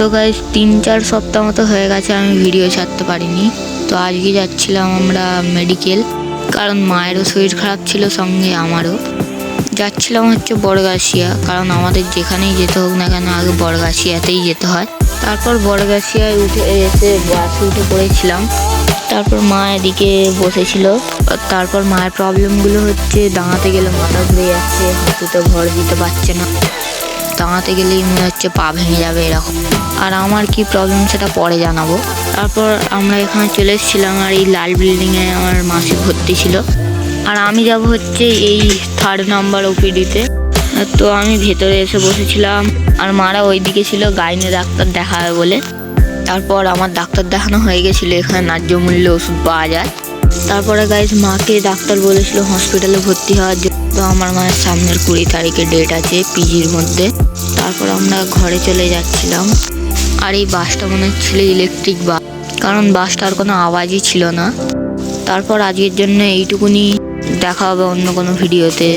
তো গাইস 3-4 সপ্তাহ মতো হয়ে গেছে আমি ভিডিও ছাড়তে পারিনি। তো আজকে যাচ্ছিলাম আমরা মেডিকেল, কারণ মায়েরও শরীর খারাপ ছিল, সঙ্গে আমারও। যাচ্ছিলাম হচ্ছে বড়গাছিয়া, কারণ আমাদের যেখানেই যেতে হোক না কেন আগে বড়গাছিয়াতেই যেতে হয়। তারপর বড়গাছিয়ায় এসে বাসে উঠে পড়েছিলাম। তারপর মা এদিকে বসেছিল। তারপর মায়ের প্রবলেমগুলো হচ্ছে দাঁড়াতে গেলে মাথা ঘুরে যাচ্ছে, হাঁটুতে ভর দিতে পারছে না, দাঁড়াতে গেলেই মনে হচ্ছে পা ভেঙে যাবে এরকম। আর আমার কি প্রবলেম সেটা পরে জানাবো। তারপর আমরা এখানে চলে এসেছিলাম, আর এই লাল বিল্ডিংয়ে আমার মাসি ভর্তি ছিল, আর আমি যাব হচ্ছে এই 3rd নাম্বার ওপিডিতে। তো আমি ভেতরে এসে বসেছিলাম, আর মারা ওইদিকে ছিল গাইনে ডাক্তার দেখাবে বলে। তারপর আমার ডাক্তার দেখানো হয়ে গেছিলো, এখানে ন্যায্য মূল্যে ওষুধ পাওয়া যায়। তারপরে গাইজ মাকে ডাক্তার বলেছিল হসপিটালে ভর্তি হওয়ার জন্য। তো আমার মায়ের সামনের 20 তারিখে ডেট আছে পিজির মধ্যে। তারপর আমরা ঘরে চলে যাচ্ছিলাম, আর এই বাসটা মনে হচ্ছিল ইলেকট্রিক বাস, কারণ বাসটার কোনো আওয়াজই ছিল না। তারপর আজকের জন্য এইটুকুনি, দেখা হবে অন্য কোনো ভিডিওতে।